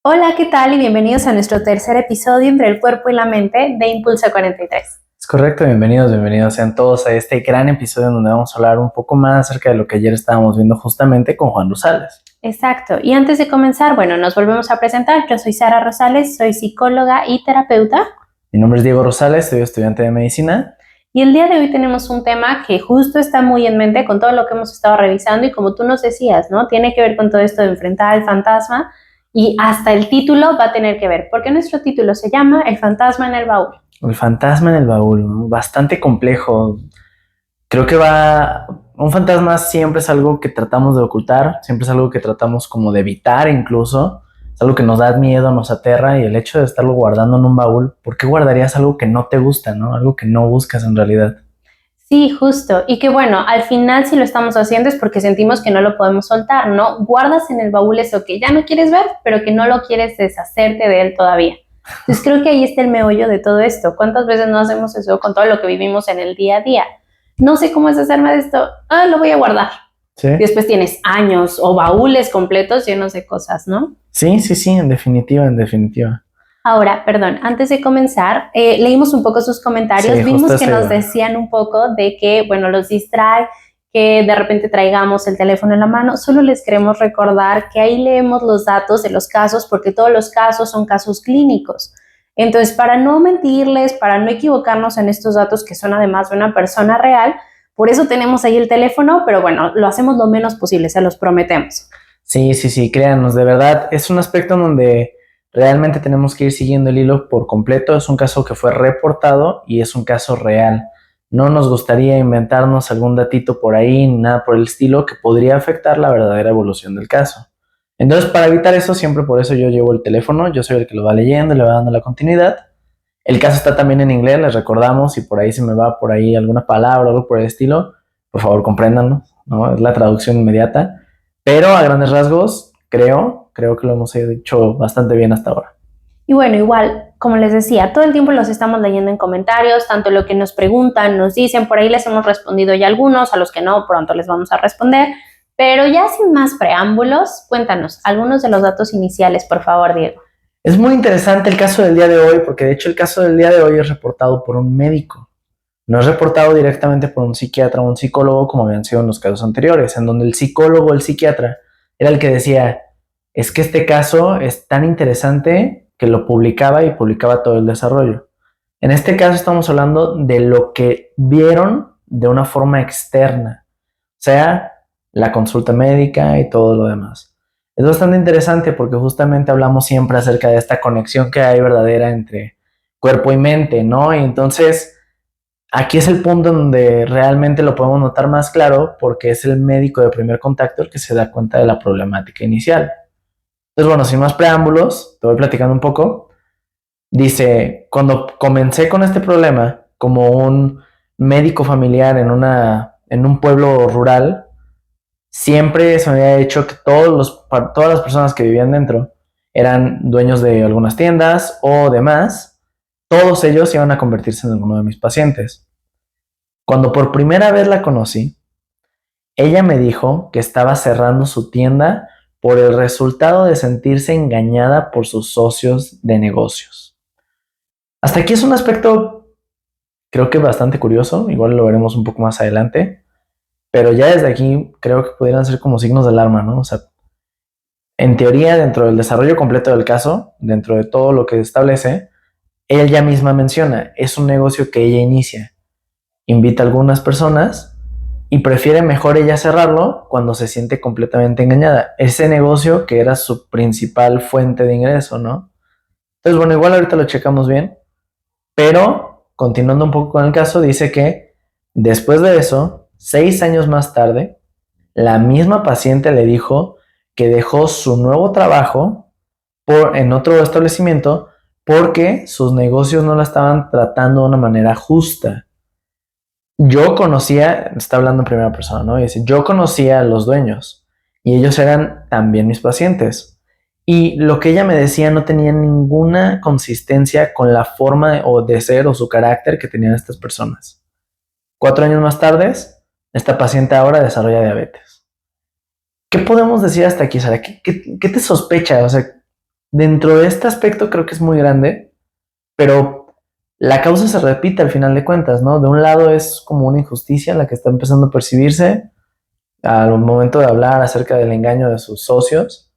Hola, ¿qué tal? Y bienvenidos a nuestro tercer episodio entre el cuerpo y la mente de Impulso 43. Es correcto, bienvenidos sean todos a este gran episodio donde vamos a hablar un poco más acerca de lo que ayer estábamos viendo justamente con Juan Rosales. Exacto, y antes de comenzar, nos volvemos a presentar. Yo soy Sara Rosales, soy psicóloga y terapeuta. Mi nombre es Diego Rosales, soy estudiante de medicina. Y el día de hoy tenemos un tema que justo está muy en mente con todo lo que hemos estado revisando y como tú nos decías, ¿no? Tiene que ver con todo esto de enfrentar al fantasma y hasta el título va a tener que ver, porque nuestro título se llama El fantasma en el baúl. El fantasma en el baúl, ¿no? Bastante complejo. Creo que un fantasma siempre es algo que tratamos de ocultar, siempre es algo que tratamos como de evitar incluso. Es algo que nos da miedo, nos aterra, y el hecho de estarlo guardando en un baúl, ¿por qué guardarías algo que no te gusta, no? Algo que no buscas en realidad. Sí, justo. Y que bueno, al final si lo estamos haciendo es porque sentimos que no lo podemos soltar, ¿no? Guardas en el baúl eso que ya no quieres ver, pero que no lo quieres deshacerte de él todavía. Entonces creo que ahí está el meollo de todo esto. ¿Cuántas veces no hacemos eso con todo lo que vivimos en el día a día? No sé cómo deshacerme de esto, lo voy a guardar. ¿Sí? Y después tienes años o baúles completos llenos de cosas, ¿no? Sí, en definitiva, en definitiva. Ahora, perdón, antes de comenzar, leímos un poco sus comentarios, Sí, vimos que justo nos decían un poco de que, bueno, los distrae, que de repente traigamos el teléfono en la mano. Solo les queremos recordar que ahí leemos los datos de los casos porque todos los casos son casos clínicos. Entonces, para no mentirles, para no equivocarnos en estos datos que son además de una persona real, por eso tenemos ahí el teléfono, pero bueno, lo hacemos lo menos posible, se los prometemos. Sí, créanos, de verdad, es un aspecto en donde realmente tenemos que ir siguiendo el hilo por completo. Es un caso que fue reportado y es un caso real. No nos gustaría inventarnos algún datito por ahí, nada por el estilo, que podría afectar la verdadera evolución del caso. Entonces, para evitar eso, siempre por eso yo llevo el teléfono, yo soy el que lo va leyendo y le va dando la continuidad. El caso está también en inglés, les recordamos, si por ahí se me va por ahí alguna palabra o algo por el estilo, por favor compréndanlo, ¿no? Es la traducción inmediata. Pero a grandes rasgos, creo que lo hemos hecho bastante bien hasta ahora. Y bueno, igual, como les decía, todo el tiempo los estamos leyendo en comentarios, tanto lo que nos preguntan, nos dicen, por ahí les hemos respondido ya algunos, a los que no, pronto les vamos a responder. Pero ya sin más preámbulos, cuéntanos algunos de los datos iniciales, por favor, Diego. Es muy interesante el caso del día de hoy, porque de hecho el caso del día de hoy es reportado por un médico. No es reportado directamente por un psiquiatra o un psicólogo como habían sido en los casos anteriores, en donde el psicólogo o el psiquiatra era el que decía, es que este caso es tan interesante que lo publicaba y publicaba todo el desarrollo. En este caso estamos hablando de lo que vieron de una forma externa, o sea, la consulta médica y todo lo demás. Es bastante interesante porque justamente hablamos siempre acerca de esta conexión que hay verdadera entre cuerpo y mente, ¿no? Y entonces aquí es el punto donde realmente lo podemos notar más claro porque es el médico de primer contacto el que se da cuenta de la problemática inicial. Entonces, bueno, sin más preámbulos, te voy platicando un poco. Dice, cuando comencé con este problema como un médico familiar en un pueblo rural, siempre se me había dicho que todas las personas que vivían dentro eran dueños de algunas tiendas o demás. Todos ellos iban a convertirse en alguno de mis pacientes. Cuando por primera vez la conocí, ella me dijo que estaba cerrando su tienda por el resultado de sentirse engañada por sus socios de negocios. Hasta aquí es un aspecto, creo que bastante curioso, igual lo veremos un poco más adelante, pero ya desde aquí creo que pudieran ser como signos de alarma, ¿no? O sea, en teoría, dentro del desarrollo completo del caso, dentro de todo lo que establece, ella misma menciona, es un negocio que ella inicia, invita a algunas personas y prefiere mejor ella cerrarlo cuando se siente completamente engañada. Ese negocio que era su principal fuente de ingreso, ¿no? Entonces, bueno, igual ahorita lo checamos bien, pero continuando un poco con el caso, dice que después de eso, 6 años más tarde, la misma paciente le dijo que dejó su nuevo trabajo en otro establecimiento porque sus negocios no la estaban tratando de una manera justa. Yo conocía, está hablando en primera persona, ¿no? Y dice, yo conocía a los dueños y ellos eran también mis pacientes. Y lo que ella me decía no tenía ninguna consistencia con la forma de ser o su carácter que tenían estas personas. 4 años más tarde, esta paciente ahora desarrolla diabetes. ¿Qué podemos decir hasta aquí, Sara? ¿Qué te sospecha? O sea, dentro de este aspecto creo que es muy grande, pero la causa se repite al final de cuentas, ¿no? De un lado es como una injusticia la que está empezando a percibirse al momento de hablar acerca del engaño de sus socios,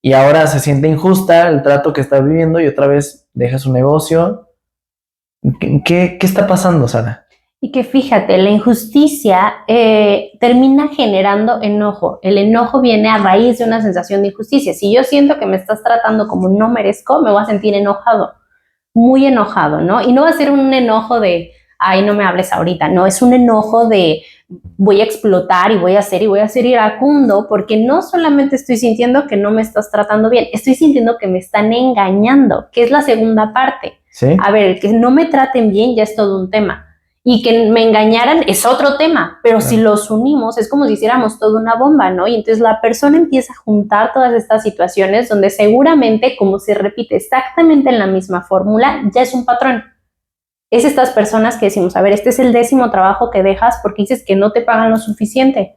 y ahora se siente injusta el trato que está viviendo y otra vez deja su negocio. ¿Qué está pasando, Sara? Y que fíjate, la injusticia termina generando enojo. El enojo viene a raíz de una sensación de injusticia. Si yo siento que me estás tratando como no merezco, me voy a sentir enojado, muy enojado, ¿no? Y no va a ser un enojo de, ay, no me hables ahorita, no, es un enojo de voy a explotar y voy a ser iracundo, porque no solamente estoy sintiendo que no me estás tratando bien, estoy sintiendo que me están engañando, que es la segunda parte. ¿Sí? A ver, el que no me traten bien ya es todo un tema. Y que me engañaran es otro tema, pero si los unimos es como si hiciéramos toda una bomba, ¿no? Y entonces la persona empieza a juntar todas estas situaciones donde seguramente, como se repite exactamente en la misma fórmula, ya es un patrón. Es estas personas que decimos, a ver, este es el 10º trabajo que dejas porque dices que no te pagan lo suficiente,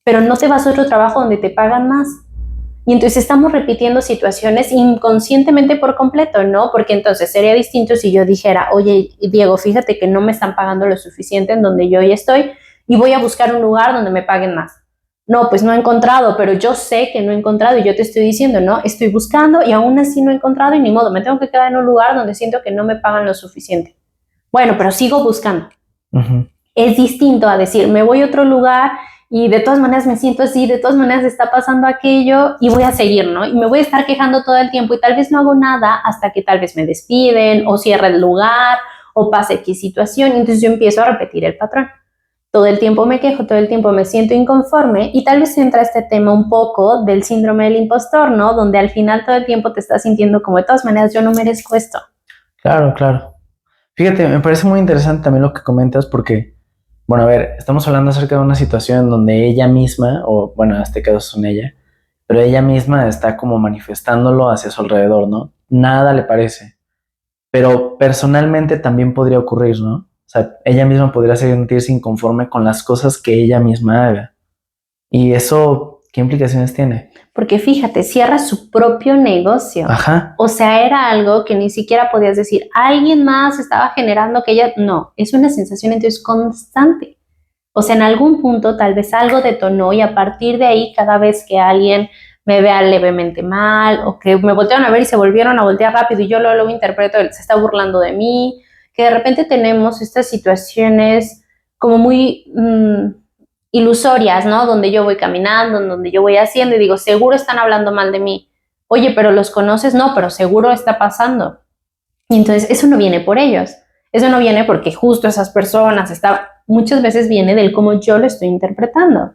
pero no te vas a otro trabajo donde te pagan más. Y entonces estamos repitiendo situaciones inconscientemente por completo, ¿no? Porque entonces sería distinto si yo dijera, oye, Diego, fíjate que no me están pagando lo suficiente en donde yo ya estoy y voy a buscar un lugar donde me paguen más. No, pues no he encontrado, pero yo sé que no he encontrado y yo te estoy diciendo, no, estoy buscando y aún así no he encontrado y ni modo, me tengo que quedar en un lugar donde siento que no me pagan lo suficiente. Bueno, pero sigo buscando. Es distinto a decir, me voy a otro lugar y de todas maneras me siento así, de todas maneras está pasando aquello y voy a seguir, ¿no? Y me voy a estar quejando todo el tiempo y tal vez no hago nada hasta que tal vez me despiden o cierre el lugar o pase X situación y entonces yo empiezo a repetir el patrón. Todo el tiempo me quejo, todo el tiempo me siento inconforme y tal vez entra este tema un poco del síndrome del impostor, ¿no? Donde al final todo el tiempo te estás sintiendo como de todas maneras yo no merezco esto. Claro, claro. Fíjate, me parece muy interesante también lo que comentas porque, bueno, a ver, estamos hablando acerca de una situación en donde ella misma, o bueno, en este caso es una ella, pero ella misma está como manifestándolo hacia su alrededor, ¿no? Nada le parece. Pero personalmente también podría ocurrir, ¿no? O sea, ella misma podría sentirse inconforme con las cosas que ella misma haga. Y eso, ¿qué implicaciones tiene? Porque fíjate, cierra su propio negocio. Ajá. O sea, era algo que ni siquiera podías decir, alguien más estaba generando que ella... No, es una sensación entonces constante. O sea, en algún punto tal vez algo detonó y a partir de ahí cada vez que alguien me vea levemente mal o que me voltearon a ver y se volvieron a voltear rápido y yo luego interpreto, se está burlando de mí, que de repente tenemos estas situaciones como muy ilusorias, ¿no? Donde yo voy caminando, donde yo voy haciendo y digo, seguro están hablando mal de mí. Oye, pero ¿los conoces? No, pero seguro está pasando. Y entonces eso no viene por ellos. Eso no viene porque justo esas personas muchas veces viene del cómo yo lo estoy interpretando.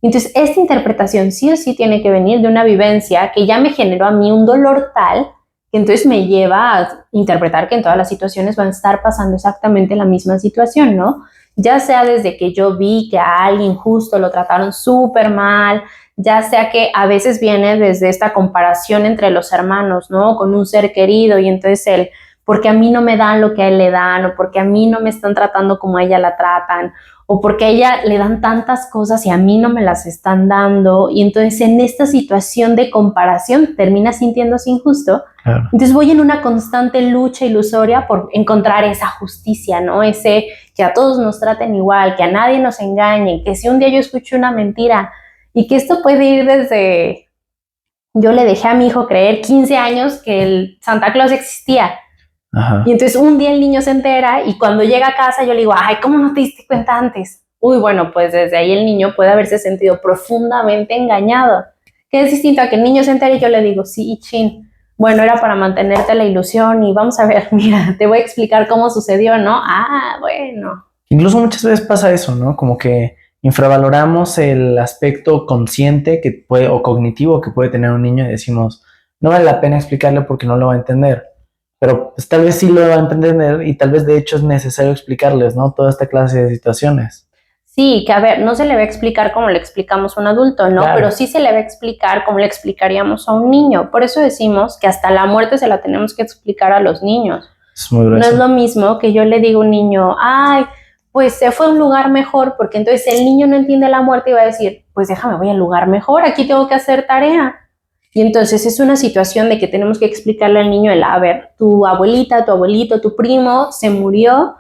Entonces, esta interpretación sí o sí tiene que venir de una vivencia que ya me generó a mí un dolor tal que entonces me lleva a interpretar que en todas las situaciones van a estar pasando exactamente la misma situación, ¿no? Ya sea desde que yo vi que a alguien justo lo trataron súper mal, ya sea que a veces viene desde esta comparación entre los hermanos, ¿no? Con un ser querido y entonces porque a mí no me dan lo que a él le dan, o porque a mí no me están tratando como a ella la tratan, o porque a ella le dan tantas cosas y a mí no me las están dando, y entonces en esta situación de comparación termina sintiéndose injusto. Claro. Entonces voy en una constante lucha ilusoria por encontrar esa justicia, ¿no? Ese que a todos nos traten igual, que a nadie nos engañen, que si un día yo escucho una mentira, y que esto puede ir desde... Yo le dejé a mi hijo creer 15 años que el Santa Claus existía. Ajá. Y entonces un día el niño se entera y cuando llega a casa yo le digo, ay, ¿cómo no te diste cuenta antes? Uy, bueno, pues desde ahí el niño puede haberse sentido profundamente engañado. Que es distinto a que el niño se entere y yo le digo, sí, chin, bueno, era para mantenerte la ilusión y vamos a ver, mira, te voy a explicar cómo sucedió, ¿no? Ah, bueno. Incluso muchas veces pasa eso, ¿no? Como que infravaloramos el aspecto consciente que puede, o cognitivo que puede tener un niño y decimos, no vale la pena explicarle porque no lo va a entender. Pero pues, tal vez sí lo va a entender y tal vez de hecho es necesario explicarles, ¿no? Toda esta clase de situaciones. Sí, que a ver, no se le va a explicar como le explicamos a un adulto, ¿no? Claro. Pero sí se le va a explicar como le explicaríamos a un niño. Por eso decimos que hasta la muerte se la tenemos que explicar a los niños. Es muy grueso. No es lo mismo que yo le diga a un niño, ay, pues se fue a un lugar mejor, porque entonces el niño no entiende la muerte y va a decir, pues déjame, voy al lugar mejor, aquí tengo que hacer tarea. Y entonces es una situación de que tenemos que explicarle al niño a ver, tu abuelita, tu abuelito, tu primo se murió,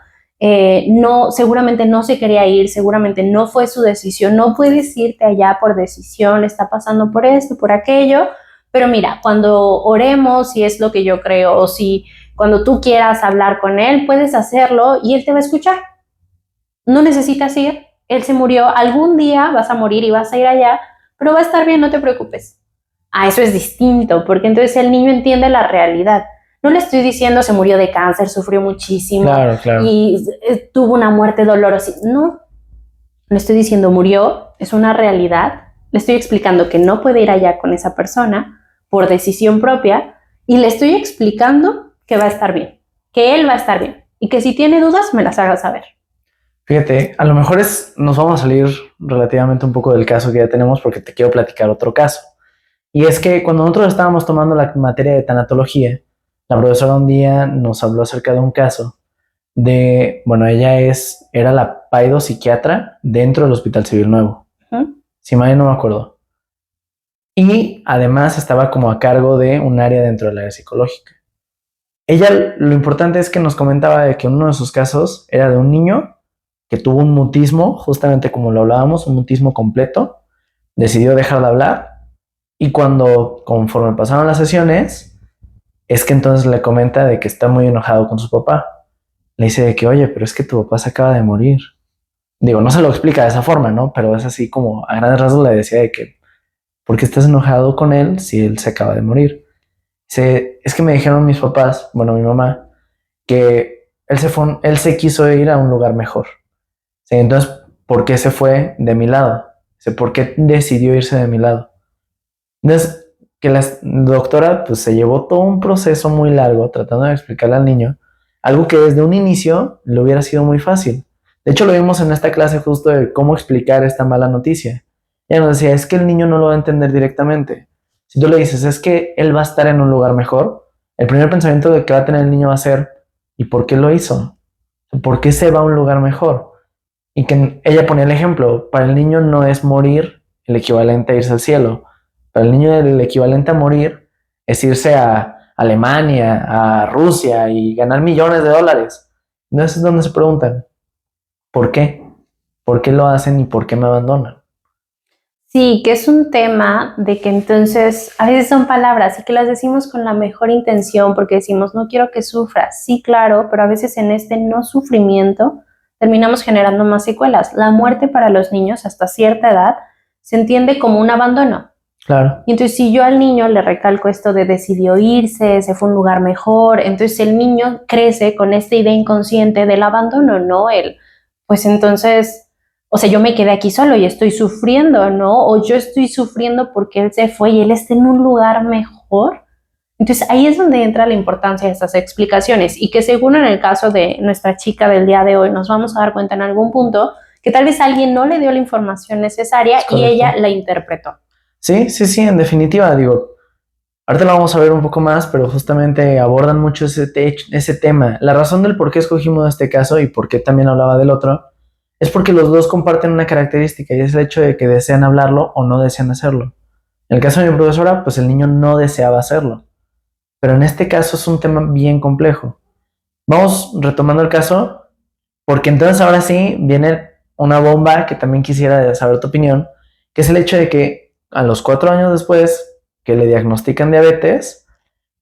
no, seguramente no se quería ir, seguramente no fue su decisión, no puedes irte allá por decisión, está pasando por esto, por aquello, pero mira, cuando oremos, si es lo que yo creo, o si cuando tú quieras hablar con él, puedes hacerlo y él te va a escuchar. No necesitas ir, él se murió, algún día vas a morir y vas a ir allá, pero va a estar bien, no te preocupes. Ah, eso es distinto, porque entonces el niño entiende la realidad. No le estoy diciendo se murió de cáncer, sufrió muchísimo Claro. y tuvo una muerte dolorosa. No, le estoy diciendo murió, es una realidad. Le estoy explicando que no puede ir allá con esa persona por decisión propia y le estoy explicando que va a estar bien, que él va a estar bien y que si tiene dudas me las haga saber. Fíjate, a lo mejor nos vamos a salir relativamente un poco del caso que ya tenemos porque te quiero platicar otro caso. Y es que cuando nosotros estábamos tomando la materia de tanatología, la profesora un día nos habló acerca de un caso bueno, era la paidopsiquiatra dentro del Hospital Civil Nuevo. Si mal no me acuerdo. Y además estaba como a cargo de un área dentro del área psicológica. Ella, lo importante es que nos comentaba de que uno de sus casos era de un niño que tuvo un mutismo, justamente como lo hablábamos, un mutismo completo, decidió dejar de hablar y conforme pasaron las sesiones, es que entonces le comenta de que está muy enojado con su papá. Le dice de que, oye, pero es que tu papá se acaba de morir. Digo, no se lo explica de esa forma, ¿no? Pero es así como a grandes rasgos le decía de que, ¿por qué estás enojado con él si él se acaba de morir? Dice, es que me dijeron mis papás, bueno, mi mamá, que él se quiso ir a un lugar mejor. Sí, entonces, ¿por qué se fue de mi lado? Dice, ¿por qué decidió irse de mi lado? Entonces, que la doctora pues se llevó todo un proceso muy largo tratando de explicarle al niño algo que desde un inicio le hubiera sido muy fácil. De hecho, lo vimos en esta clase justo de cómo explicar esta mala noticia. Ella nos decía, es que el niño no lo va a entender directamente. Si tú le dices, es que él va a estar en un lugar mejor, el primer pensamiento de que va a tener el niño va a ser, ¿y por qué lo hizo? ¿Por qué se va a un lugar mejor? Y que ella ponía el ejemplo, para el niño no es morir el equivalente a irse al cielo. Para el niño el equivalente a morir es irse a Alemania, a Rusia y ganar millones de dólares. Entonces es donde se preguntan, ¿por qué? ¿Por qué lo hacen y por qué me abandonan? Sí, que es un tema de que entonces a veces son palabras y que las decimos con la mejor intención porque decimos no quiero que sufras. Sí, claro, pero a veces en este no sufrimiento terminamos generando más secuelas. La muerte para los niños hasta cierta edad se entiende como un abandono. Claro. Y entonces si yo al niño le recalco esto de decidió irse, se fue a un lugar mejor, entonces el niño crece con esta idea inconsciente del abandono, ¿no? Pues entonces, o sea, yo me quedé aquí solo y estoy sufriendo, ¿no? O yo estoy sufriendo porque él se fue y él está en un lugar mejor. Entonces ahí es donde entra la importancia de estas explicaciones y que según en el caso de nuestra chica del día de hoy nos vamos a dar cuenta en algún punto que tal vez alguien no le dio la información necesaria y ella la interpretó. Sí, en definitiva, digo, ahorita lo vamos a ver un poco más, pero justamente abordan mucho ese tema. La razón del por qué escogimos este caso y por qué también hablaba del otro es porque los dos comparten una característica y es el hecho de que desean hablarlo o no desean hacerlo. En el caso de mi profesora, pues el niño no deseaba hacerlo, pero en este caso es un tema bien complejo. Vamos retomando el caso, porque entonces ahora sí viene una bomba que también quisiera saber tu opinión, que es el hecho de que a los 4 años después que le diagnostican diabetes,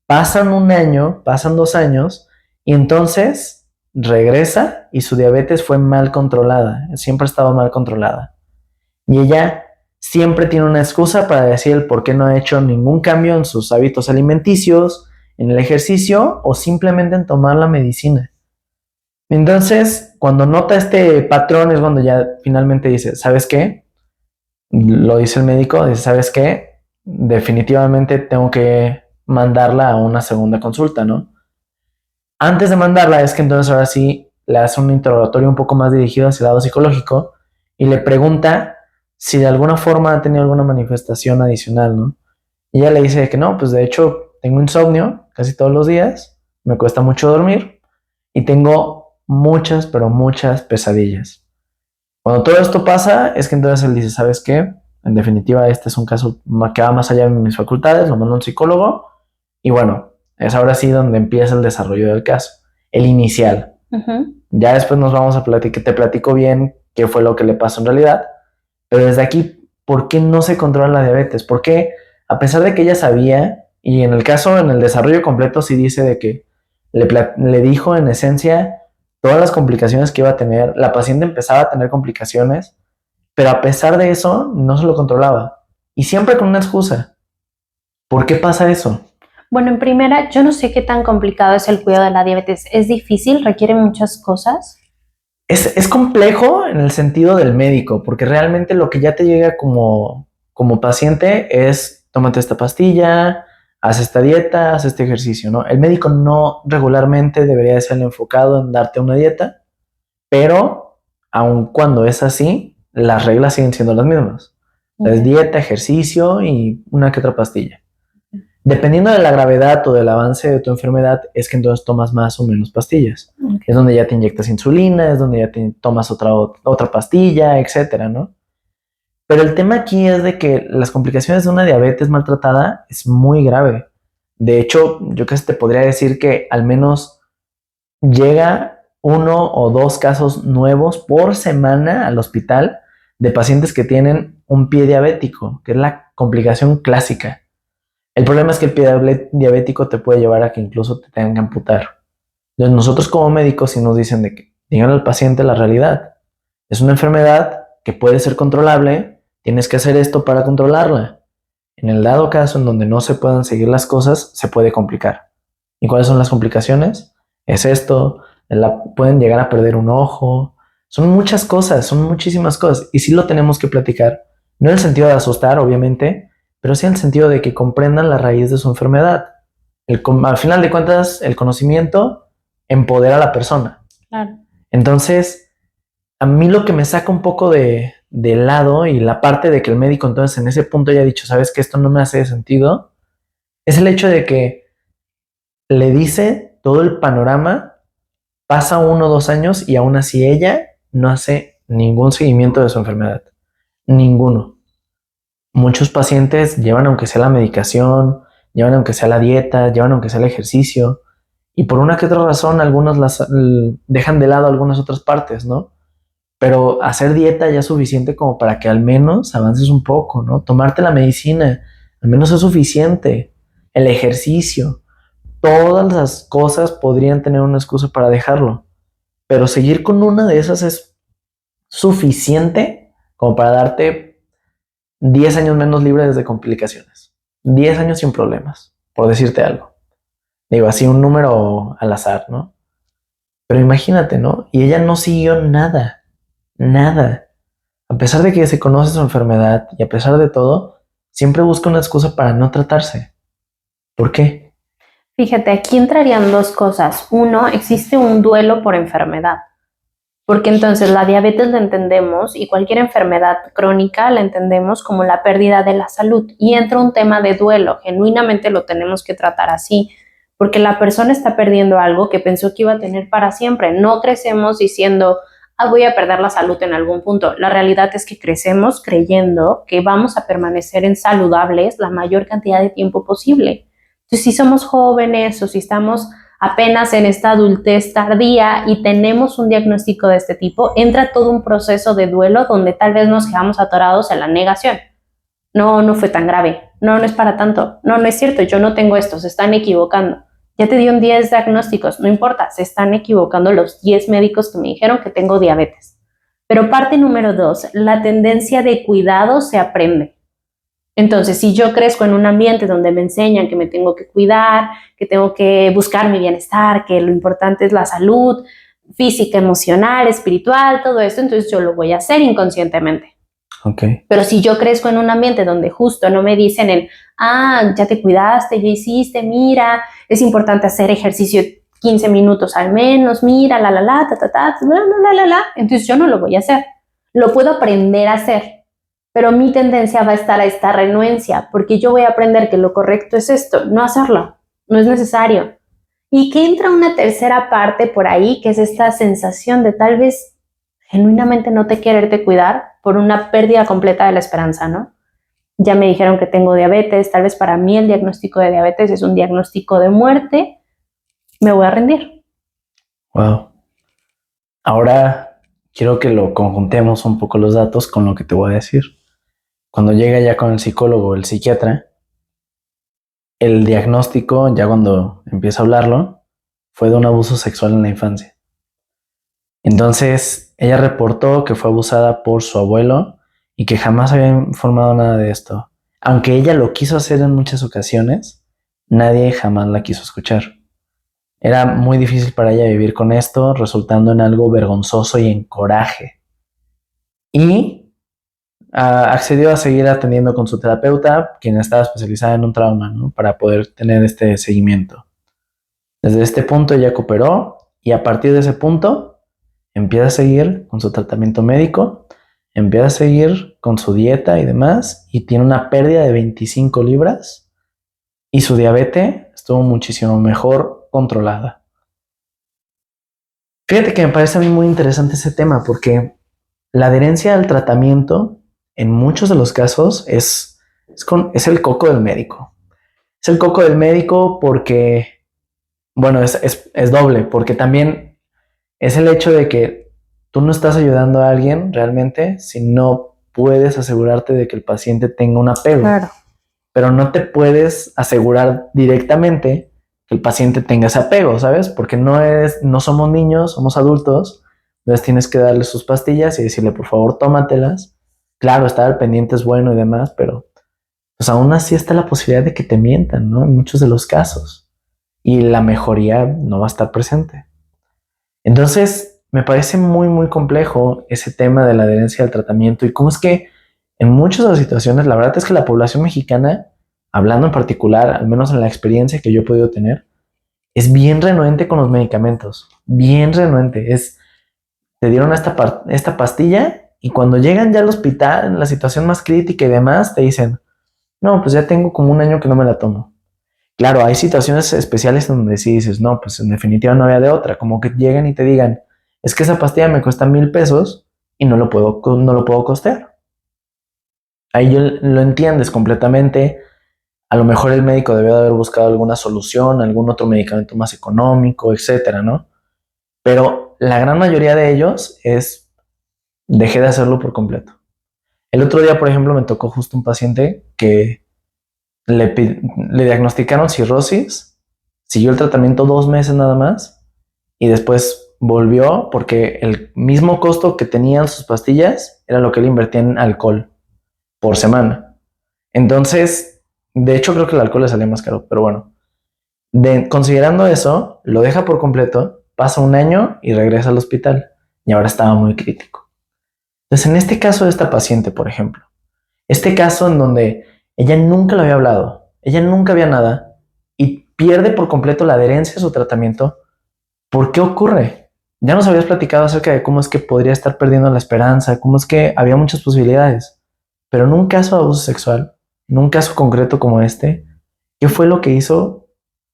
pasan un año, pasan 2 años, y entonces regresa y su diabetes fue mal controlada, siempre ha estado mal controlada. Y ella siempre tiene una excusa para decir el por qué no ha hecho ningún cambio en sus hábitos alimenticios, en el ejercicio o simplemente en tomar la medicina. Entonces, cuando nota este patrón es cuando ya finalmente dice, ¿sabes qué? Lo dice el médico, dice, ¿sabes qué? Definitivamente tengo que mandarla a una segunda consulta, ¿no? Antes de mandarla es que entonces ahora sí le hace un interrogatorio un poco más dirigido hacia el lado psicológico y le pregunta si de alguna forma ha tenido alguna manifestación adicional, ¿no? Y ella le dice que no, pues de hecho tengo insomnio casi todos los días, me cuesta mucho dormir y tengo muchas, pero muchas pesadillas. Cuando todo esto pasa es que entonces él dice, ¿sabes qué? En definitiva, este es un caso que va más allá de mis facultades, lo mando a un psicólogo y bueno, es ahora sí donde empieza el desarrollo del caso, el inicial. Ya después nos vamos a platicar, te platico bien qué fue lo que le pasó en realidad, pero desde aquí, ¿por qué no se controla la diabetes? ¿Por qué, a pesar de que ella sabía, y en el caso, en el desarrollo completo, sí dice de que le dijo en esencia todas las complicaciones que iba a tener, la paciente empezaba a tener complicaciones, pero a pesar de eso, no se lo controlaba. Y siempre con una excusa. ¿Por qué pasa eso? Bueno, en primera, yo no sé qué tan complicado es el cuidado de la diabetes. ¿Es difícil? ¿Requiere muchas cosas? Es complejo en el sentido del médico, porque realmente lo que ya te llega como paciente es tómate esta pastilla, haz esta dieta, haz este ejercicio, ¿no? El médico no regularmente debería de ser enfocado en darte una dieta, pero aun cuando es así, las reglas siguen siendo las mismas. Es dieta, ejercicio y una que otra pastilla. Dependiendo de la gravedad o del avance de tu enfermedad, es que entonces tomas más o menos pastillas. Es donde ya te inyectas insulina, es donde ya te tomas otra pastilla, etcétera, ¿no? Pero el tema aquí es de que las complicaciones de una diabetes maltratada es muy grave. De hecho, yo casi te podría decir que al menos llega 1 o 2 casos nuevos por semana al hospital de pacientes que tienen un pie diabético, que es la complicación clásica. El problema es que el pie diabético te puede llevar a que incluso te tengan que amputar. Entonces nosotros como médicos sí nos dicen de que digan al paciente la realidad. Es una enfermedad que puede ser controlable, tienes que hacer esto para controlarla. En el dado caso en donde no se puedan seguir las cosas, se puede complicar. ¿Y cuáles son las complicaciones? Es esto, pueden llegar a perder un ojo, son muchas cosas, son muchísimas cosas y sí lo tenemos que platicar. No en el sentido de asustar, obviamente, pero sí en el sentido de que comprendan la raíz de su enfermedad. Al final de cuentas, el conocimiento empodera a la persona. Claro. Entonces, a mí lo que me saca un poco de lado y la parte de que el médico entonces en ese punto haya dicho, sabes que esto no me hace sentido, es el hecho de que le dice todo el panorama, pasa 1 o 2 años y aún así ella no hace ningún seguimiento de su enfermedad. Ninguno. Muchos pacientes llevan aunque sea la medicación, llevan aunque sea la dieta, llevan aunque sea el ejercicio y por una que otra razón algunos dejan de lado algunas otras partes, ¿no? Pero hacer dieta ya es suficiente como para que al menos avances un poco, ¿no? Tomarte la medicina, al menos es suficiente. El ejercicio, todas las cosas podrían tener una excusa para dejarlo, pero seguir con una de esas es suficiente como para darte 10 años menos libres de complicaciones. 10 años sin problemas, por decirte algo. Digo, así un número al azar, ¿no? Pero imagínate, ¿no? Y ella no siguió nada, nada. A pesar de que se conoce su enfermedad y a pesar de todo, siempre busca una excusa para no tratarse. ¿Por qué? Fíjate, aquí entrarían dos cosas. Uno, existe un duelo por enfermedad, porque entonces la diabetes la entendemos y cualquier enfermedad crónica la entendemos como la pérdida de la salud y entra un tema de duelo, genuinamente lo tenemos que tratar así, porque la persona está perdiendo algo que pensó que iba a tener para siempre. No crecemos diciendo, voy a perder la salud en algún punto. La realidad es que crecemos creyendo que vamos a permanecer en saludables la mayor cantidad de tiempo posible. Entonces, si somos jóvenes o si estamos apenas en esta adultez tardía y tenemos un diagnóstico de este tipo, entra todo un proceso de duelo donde tal vez nos quedamos atorados en la negación. No, no fue tan grave. No, no es para tanto. No, no es cierto, yo no tengo esto, se están equivocando. Ya te dieron 10 diagnósticos, no importa, se están equivocando los 10 médicos que me dijeron que tengo diabetes. Pero parte número 2, la tendencia de cuidado se aprende. Entonces, si yo crezco en un ambiente donde me enseñan que me tengo que cuidar, que tengo que buscar mi bienestar, que lo importante es la salud física, emocional, espiritual, todo esto, entonces yo lo voy a hacer inconscientemente. Okay. Pero si yo crezco en un ambiente donde justo no me dicen ya te cuidaste, ya hiciste, mira, es importante hacer ejercicio 15 minutos al menos, mira, entonces yo no lo voy a hacer. Lo puedo aprender a hacer, pero mi tendencia va a estar a esta renuencia, porque yo voy a aprender que lo correcto es esto, no hacerlo, no es necesario. Y que entra una tercera parte por ahí, que es esta sensación de tal vez genuinamente no te quererte cuidar por una pérdida completa de la esperanza, ¿no? Ya me dijeron que tengo diabetes, tal vez para mí el diagnóstico de diabetes es un diagnóstico de muerte, me voy a rendir. Wow. Ahora quiero que lo conjuntemos un poco los datos con lo que te voy a decir. Cuando llega ya con el psicólogo o el psiquiatra, el diagnóstico, ya cuando empieza a hablarlo, fue de un abuso sexual en la infancia. Entonces, ella reportó que fue abusada por su abuelo y que jamás había informado nada de esto. Aunque ella lo quiso hacer en muchas ocasiones, nadie jamás la quiso escuchar. Era muy difícil para ella vivir con esto, resultando en algo vergonzoso y en coraje. Y accedió a seguir atendiendo con su terapeuta, quien estaba especializada en un trauma, ¿no? Para poder tener este seguimiento. Desde este punto ella cooperó y a partir de ese punto empieza a seguir con su tratamiento médico, empieza a seguir con su dieta y demás, y tiene una pérdida de 25 libras y su diabetes estuvo muchísimo mejor controlada. Fíjate que me parece a mí muy interesante ese tema porque la adherencia al tratamiento en muchos de los casos es el coco del médico. Es el coco del médico porque, bueno, es doble, porque también es el hecho de que tú no estás ayudando a alguien realmente si no puedes asegurarte de que el paciente tenga un apego. Claro. Pero no te puedes asegurar directamente que el paciente tenga ese apego, ¿sabes? Porque no somos niños, somos adultos, entonces tienes que darle sus pastillas y decirle, por favor, tómatelas. Claro, estar al pendiente es bueno y demás, pero pues aún así está la posibilidad de que te mientan, ¿no? En muchos de los casos. Y la mejoría no va a estar presente. Entonces, me parece muy, muy complejo ese tema de la adherencia al tratamiento y cómo es que en muchas de las situaciones, la verdad es que la población mexicana, hablando en particular, al menos en la experiencia que yo he podido tener, es bien renuente con los medicamentos, bien renuente. Te dieron esta pastilla y cuando llegan ya al hospital, en la situación más crítica y demás, te dicen, no, pues ya tengo como un año que no me la tomo. Claro, hay situaciones especiales donde sí dices, no, pues en definitiva no había de otra, como que lleguen y te digan, es que esa pastilla me cuesta 1,000 pesos y no lo puedo costear. Ahí lo entiendes completamente. A lo mejor el médico debió de haber buscado alguna solución, algún otro medicamento más económico, etcétera, ¿no? Pero la gran mayoría de ellos dejé de hacerlo por completo. El otro día, por ejemplo, me tocó justo un paciente que le diagnosticaron cirrosis, siguió el tratamiento 2 meses nada más y después volvió porque el mismo costo que tenían sus pastillas era lo que él invertía en alcohol por semana. Entonces, de hecho creo que el alcohol le salía más caro, pero bueno, considerando eso, lo deja por completo, pasa un año y regresa al hospital y ahora estaba muy crítico. Entonces, en este caso de esta paciente, por ejemplo, este caso en donde ella nunca lo había hablado, ella nunca había nada y pierde por completo la adherencia a su tratamiento, ¿por qué ocurre? Ya nos habías platicado acerca de cómo es que podría estar perdiendo la esperanza, cómo es que había muchas posibilidades, pero en un caso de abuso sexual, en un caso concreto como este, ¿qué fue lo que hizo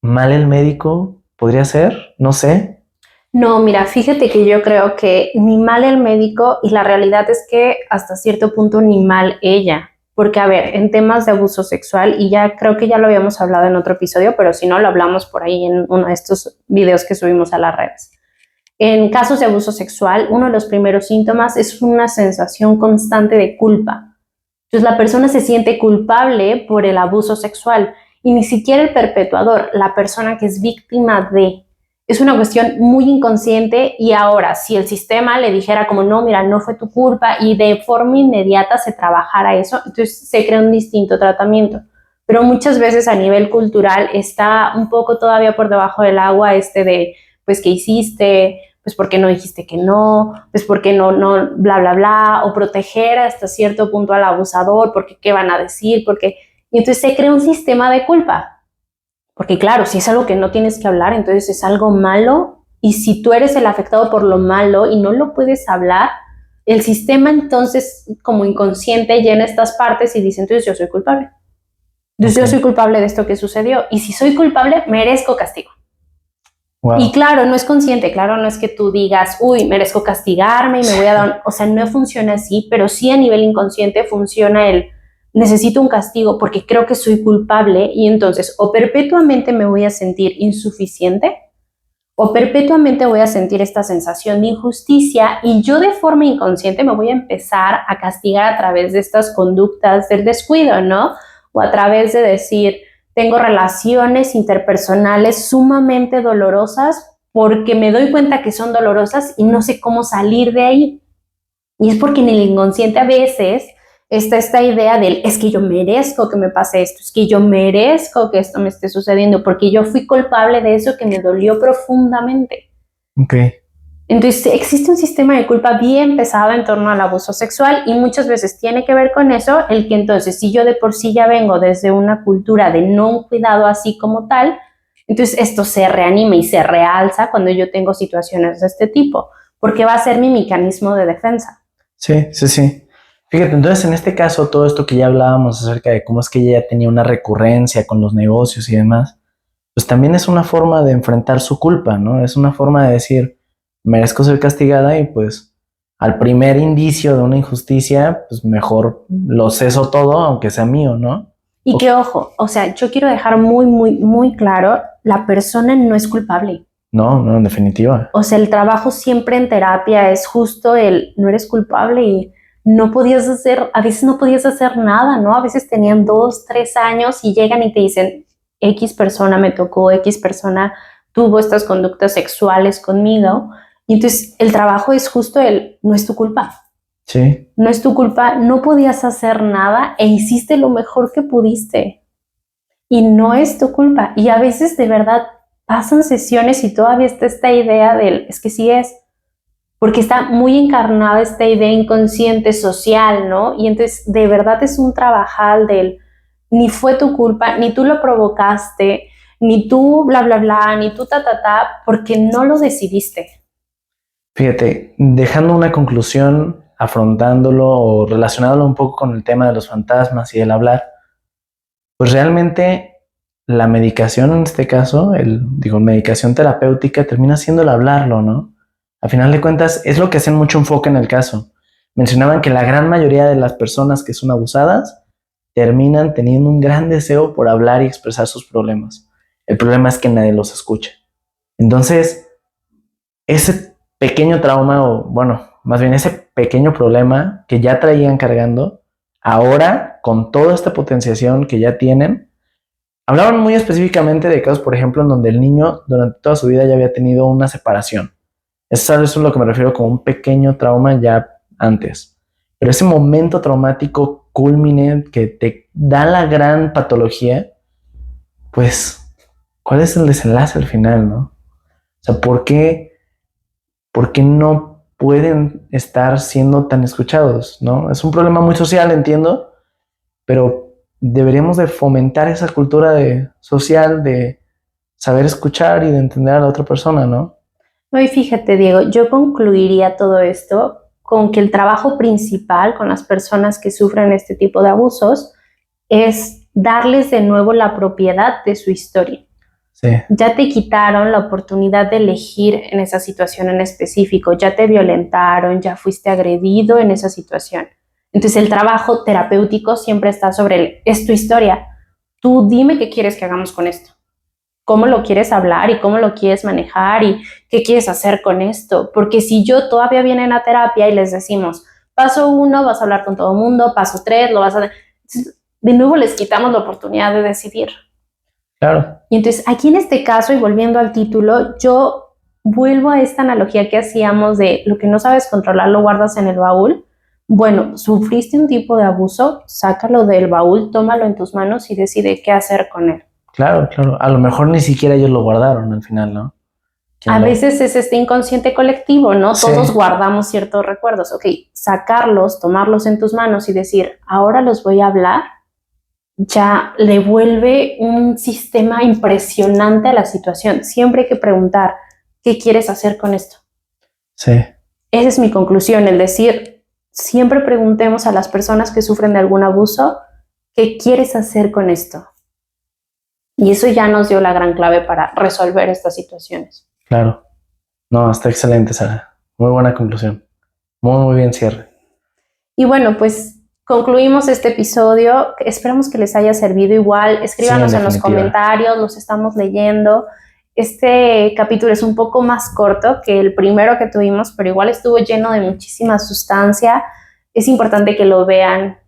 mal el médico? ¿Podría ser? No sé. No, mira, fíjate que yo creo que ni mal el médico y la realidad es que hasta cierto punto ni mal ella. Porque, a ver, en temas de abuso sexual, y ya creo que ya lo habíamos hablado en otro episodio, pero si no, lo hablamos por ahí en uno de estos videos que subimos a las redes. En casos de abuso sexual, uno de los primeros síntomas es una sensación constante de culpa. Entonces, la persona se siente culpable por el abuso sexual y ni siquiera el perpetuador, la persona que es víctima de. Es una cuestión muy inconsciente y ahora, si el sistema le dijera como no, mira, no fue tu culpa y de forma inmediata se trabajara eso, entonces se crea un distinto tratamiento. Pero muchas veces a nivel cultural está un poco todavía por debajo del agua de, pues, ¿qué hiciste? Pues, ¿por qué no dijiste que no? Pues, ¿por qué no, bla, bla, bla? O proteger hasta cierto punto al abusador, porque ¿qué van a decir? Y entonces se crea un sistema de culpa. Porque claro, si es algo que no tienes que hablar, entonces es algo malo. Y si tú eres el afectado por lo malo y no lo puedes hablar, el sistema entonces como inconsciente llena estas partes y dice, entonces yo soy culpable. Entonces yo soy culpable de esto que sucedió. Y si soy culpable, merezco castigo. Wow. Y claro, no es consciente, claro, no es que tú digas, uy, merezco castigarme y me voy a dar, o sea, no funciona así, pero sí a nivel inconsciente funciona el necesito un castigo porque creo que soy culpable y entonces o perpetuamente me voy a sentir insuficiente o perpetuamente voy a sentir esta sensación de injusticia y yo de forma inconsciente me voy a empezar a castigar a través de estas conductas del descuido, ¿no? O a través de decir, tengo relaciones interpersonales sumamente dolorosas porque me doy cuenta que son dolorosas y no sé cómo salir de ahí. Y es porque en el inconsciente a veces está esta idea del es que yo merezco que me pase esto, es que yo merezco que esto me esté sucediendo, porque yo fui culpable de eso que me dolió profundamente. Ok. Entonces existe un sistema de culpa bien pesado en torno al abuso sexual y muchas veces tiene que ver con eso, el que entonces si yo de por sí ya vengo desde una cultura de no un cuidado así como tal, entonces esto se reanima y se realza cuando yo tengo situaciones de este tipo, porque va a ser mi mecanismo de defensa. Sí, sí, sí. Fíjate, entonces en este caso, todo esto que ya hablábamos acerca de cómo es que ella ya tenía una recurrencia con los negocios y demás, pues también es una forma de enfrentar su culpa, ¿no? Es una forma de decir, merezco ser castigada y pues al primer indicio de una injusticia, pues mejor lo ceso todo, aunque sea mío, ¿no? Y que ojo, o sea, yo quiero dejar muy claro, la persona no es culpable. No, no, en definitiva. O sea, el trabajo siempre en terapia es justo el no eres culpable y no podías hacer, a veces no podías hacer nada, ¿no? A veces tenían 2, 3 años y llegan y te dicen, X persona me tocó, X persona tuvo estas conductas sexuales conmigo. Y entonces el trabajo es justo el no es tu culpa. Sí. No es tu culpa, no podías hacer nada e hiciste lo mejor que pudiste. Y no es tu culpa. Y a veces de verdad pasan sesiones y todavía está esta idea del, es que sí es, porque está muy encarnada esta idea inconsciente social, ¿no? Y entonces de verdad es un trabajal del, ni fue tu culpa, ni tú lo provocaste, ni tú bla, bla, bla, ni tú ta, ta, ta, porque no lo decidiste. Fíjate, dejando una conclusión, afrontándolo o relacionándolo un poco con el tema de los fantasmas y el hablar, pues realmente la medicación en este caso, medicación terapéutica termina siendo el hablarlo, ¿no? A final de cuentas, es lo que hacen mucho enfoque en el caso. Mencionaban que la gran mayoría de las personas que son abusadas terminan teniendo un gran deseo por hablar y expresar sus problemas. El problema es que nadie los escucha. Entonces, ese pequeño trauma, o bueno, más bien ese pequeño problema que ya traían cargando, ahora con toda esta potenciación que ya tienen, hablaban muy específicamente de casos, por ejemplo, en donde el niño durante toda su vida ya había tenido una separación. Eso es lo que me refiero con un pequeño trauma ya antes. Pero ese momento traumático culmine que te da la gran patología, pues, ¿cuál es el desenlace al final, no? O sea, ¿por qué no pueden estar siendo tan escuchados, no? Es un problema muy social, entiendo, pero deberíamos de fomentar esa cultura social de saber escuchar y de entender a la otra persona, ¿no? No, y fíjate, Diego, yo concluiría todo esto con que el trabajo principal con las personas que sufren este tipo de abusos es darles de nuevo la propiedad de su historia. Sí. Ya te quitaron la oportunidad de elegir en esa situación en específico, ya te violentaron, ya fuiste agredido en esa situación. Entonces el trabajo terapéutico siempre está sobre el, es tu historia. Tú dime qué quieres que hagamos con esto. ¿Cómo lo quieres hablar y cómo lo quieres manejar y qué quieres hacer con esto? Porque si yo todavía vienen a terapia y les decimos, paso 1, vas a hablar con todo el mundo, paso 3, lo vas a... De nuevo les quitamos la oportunidad de decidir. Claro. Y entonces aquí en este caso, y volviendo al título, yo vuelvo a esta analogía que hacíamos de lo que no sabes controlar lo guardas en el baúl. Bueno, sufriste un tipo de abuso, sácalo del baúl, tómalo en tus manos y decide qué hacer con él. Claro, claro. A lo mejor ni siquiera ellos lo guardaron al final, ¿no? A veces es este inconsciente colectivo, ¿no? Sí. Todos guardamos ciertos recuerdos. Ok, sacarlos, tomarlos en tus manos y decir, ahora los voy a hablar, ya le vuelve un sistema impresionante a la situación. Siempre hay que preguntar, ¿qué quieres hacer con esto? Sí. Esa es mi conclusión, el decir, siempre preguntemos a las personas que sufren de algún abuso, ¿qué quieres hacer con esto? Y eso ya nos dio la gran clave para resolver estas situaciones. Claro. No, está excelente, Sara. Muy buena conclusión. Muy, muy bien cierre. Y bueno, pues concluimos este episodio. Esperamos que les haya servido igual. Escríbanos Sí, en en los definitiva. comentarios, los estamos leyendo. Este capítulo es un poco más corto que el primero que tuvimos, pero igual estuvo lleno de muchísima sustancia. Es importante que lo vean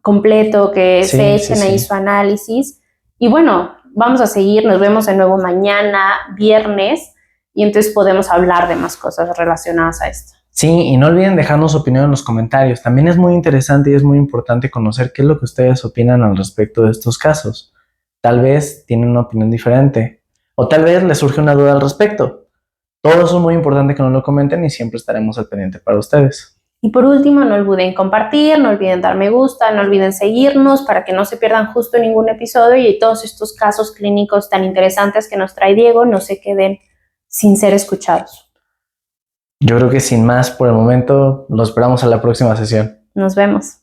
completo, que Sí, se sí, echen ahí sí. su análisis. Y bueno, vamos a seguir, nos vemos de nuevo mañana, viernes, y entonces podemos hablar de más cosas relacionadas a esto. Sí, y no olviden dejarnos su opinión en los comentarios. También es muy interesante y es muy importante conocer qué es lo que ustedes opinan al respecto de estos casos. Tal vez tienen una opinión diferente o tal vez les surge una duda al respecto. Todo eso es muy importante que nos lo comenten y siempre estaremos al pendiente para ustedes. Y por último, no olviden compartir, no olviden dar me gusta, no olviden seguirnos para que no se pierdan justo ningún episodio y todos estos casos clínicos tan interesantes que nos trae Diego no se queden sin ser escuchados. Yo creo que sin más por el momento, lo esperamos a la próxima sesión. Nos vemos.